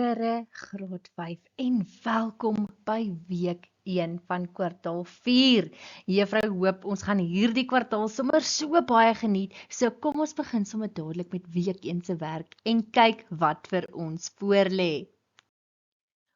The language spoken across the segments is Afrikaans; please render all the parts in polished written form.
Goeiemôre graad 5 en welkom by week 1 van kwartaal 4. Juffrou hoop ons gaan hierdie kwartaal sommer so baie geniet. So kom ons begin sommer dadelik met week 1 se werk en kyk wat vir ons voorlê.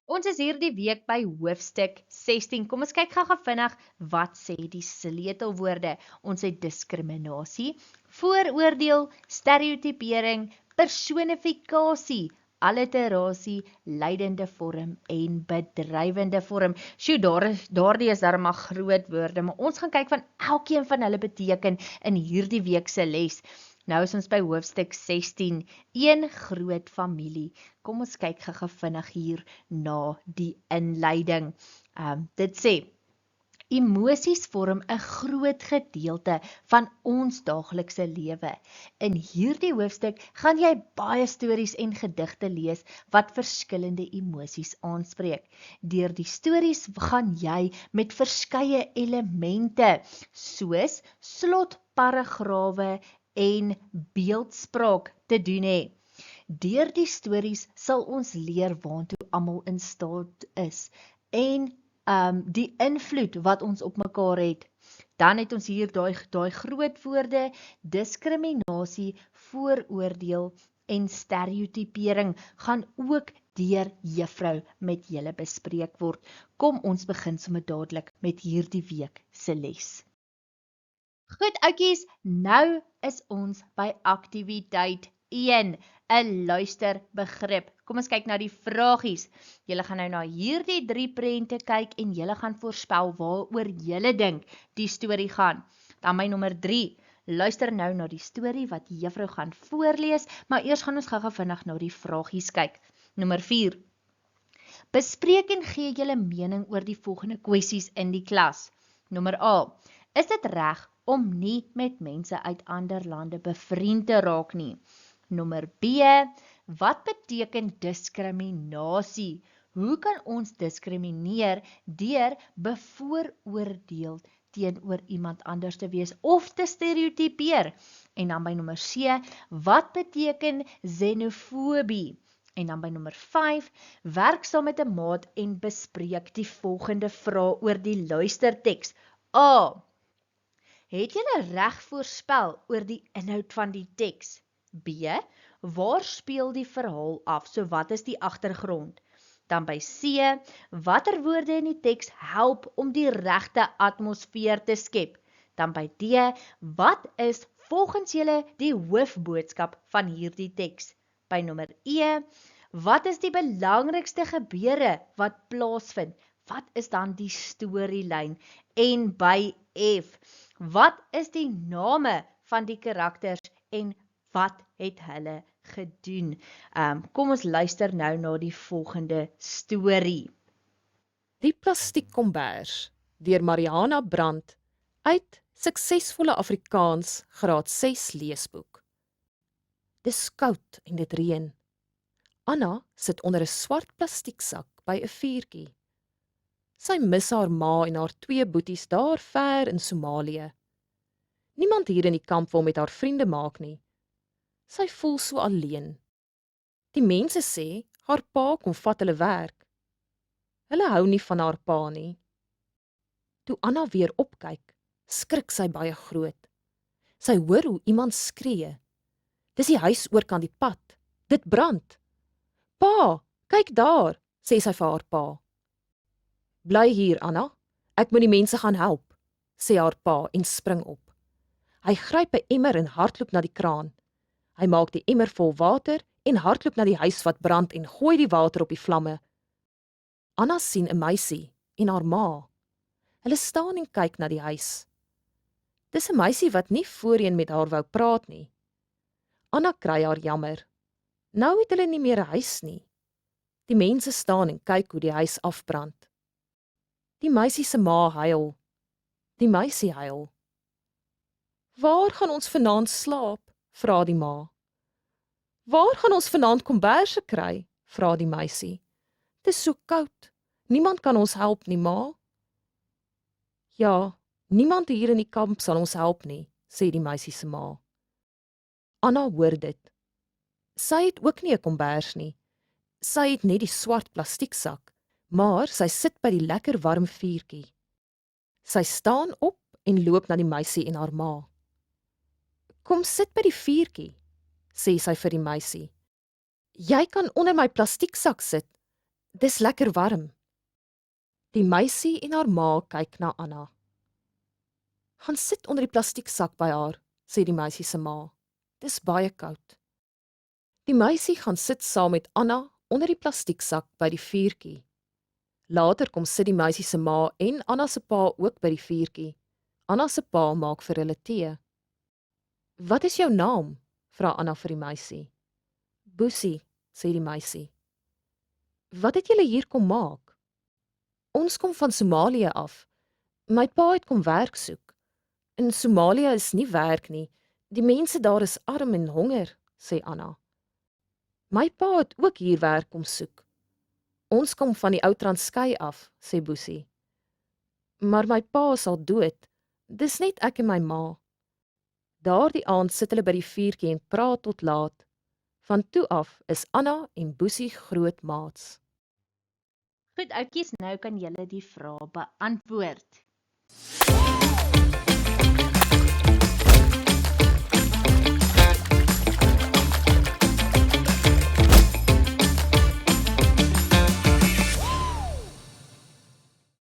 Ons is hierdie week by hoofstuk 16. Kom ons kyk gou vinnig wat sê die sleutelwoorde. Ons het diskriminasie, vooroordeel, stereotypering, personifikasie, alliterasie, leidende vorm en bedrywende vorm. Sjoe, daardie is darem maar groot woorde, maar ons gaan kyk van elkeen van hulle beteken in hierdie week se les. Nou is ons by hoofstuk 16, een groot familie. Kom ons kyk gou vinnig hier na die inleiding. Dit sê, emosies vorm 'n groot gedeelte van ons daaglikse lewe. In hierdie hoofstuk gaan jy baie stories en gedigte lees wat verskillende emosies aanspreek. Deur die stories gaan jy met verskeie elemente, soos slotparagrawe en beeldspraak te doen hê. Deur die stories sal ons leer waartoe almal in staat is en die invloed wat ons op mekaar het. Dan het ons hier daai groot woorde, diskriminasie, vooroordeel en stereotypering gaan ook deur juffrou met julle bespreek word. Kom ons begin sommer dadelik met hierdie week se les. Goed oukies, nou is ons by aktiwiteit 1, 'n luisterbegrip. Kom ons kyk na die vragies. Julle gaan nou na hierdie 3 prente kyk en julle gaan voorspel waaroor julle dink die storie gaan. Dan my nommer 3, luister nou na die storie wat juffrou gaan voorlees, maar eers gaan ons gou vinnig na die vragies kyk. Nommer 4, bespreek en gee julle mening oor die volgende kwessies in die klas. Nommer A, is dit reg om nie met mense uit ander lande bevriend te raak nie? Nommer B, wat beteken diskriminasie? Hoe kan ons diskrimineer deur bevooroordeel teenoor iemand anders te wees of te stereotypeer? En dan by nommer C, wat beteken xenofobie? En dan by nommer 5, werk saam met 'n maat en bespreek die volgende vrae oor die luisterteks. A, het julle reg voorspel oor die inhoud van die teks? B, waar speel die verhaal af? So wat is die agtergrond? Dan by C, watter woorde in die teks help om die regte atmosfeer te skep? Dan by D, wat is volgens julle die hoofboodskap van hierdie teks? By nommer E, wat is die belangrikste gebeure wat plaasvind? Wat is dan die storielyn? En by F, wat is die name van die karakters en wat het hulle gedoen? Kom ons luister nou na die volgende storie. Die Plastiek Kombers deur Mariana Brandt uit Suksesvolle Afrikaans graad 6 leesboek. Dis koud en dit reën. Anna sit onder 'n swart plastieksak by 'n vuurtjie. Sy mis haar ma en haar 2 boeties daar ver in Somalië. Niemand hier in die kamp wil met haar vriende maak nie. Sy voel so alleen. Die mense sê haar pa kom vat hulle werk. Hulle hou nie van haar pa nie. Toe Anna weer opkyk, skrik sy baie groot. Sy hoor hoe iemand skree. Dis die huis oorkant die pad. Dit brand. Pa, kyk daar, sê sy vir haar pa. Bly hier, Anna. Ek moet die mense gaan help, sê haar pa en spring op. Hy gryp 'n emmer en hardloop na die kraan. Hy maak die emmer vol water en hardloop na die huis wat brand en gooi die water op die vlamme. Anna sien 'n meisie en haar ma. Hulle staan en kyk na die huis. Dis 'n meisie wat nie voorheen met haar wou praat nie. Anna kry haar jammer. Nou het hulle nie meer 'n huis nie. Die mense staan en kyk hoe die huis afbrand. Die meisie se ma huil. Die meisie huil. Waar gaan ons vanaand slaap? Vra die ma. Waar gaan ons vanaand komberse kry? Vra die meisie. Dit is so koud. Niemand kan ons help nie, ma. Ja, niemand hier in die kamp sal ons help nie, sê die meisie se ma. Anna hoor dit. Sy het ook nie 'n kombers nie Sy het net die swart plastieksak, maar sy sit by die lekker warm vuurtjie. Sy staan op en loop na die meisie en haar ma. Kom sit by die vuurtjie, sê sy vir die meisie. Jy kan onder my plastieksak sit, dis lekker warm. Die meisie en haar ma kyk na Anna. Gaan sit onder die plastieksak by haar, sê die meisie se ma. Dis baie koud. Die meisie gaan sit saam met Anna onder die plastieksak by die vuurtjie. Later kom sit die meisie se ma en Anna se pa ook by die vuurtjie. Anna se pa maak vir hulle tee. Wat is jou naam? Vra Anna vir die meisie. Boesie, sê die meisie. Wat het julle hier kom maak? Ons kom van Somalië af. My pa het kom werk soek. In Somalië is nie werk nie. Die mense daar is arm en honger, sê Anna. My pa het ook hier werk kom soek. Ons kom van die ou Transkei af, sê Boesie. Maar my pa is al dood. Dis net ek en my ma. Daardie aand sit hulle by die vuurtjie en praat tot laat. Van toe af is Anna en Boesie groot maats. Goed, oudjies, nou kan julle die vrae beantwoord.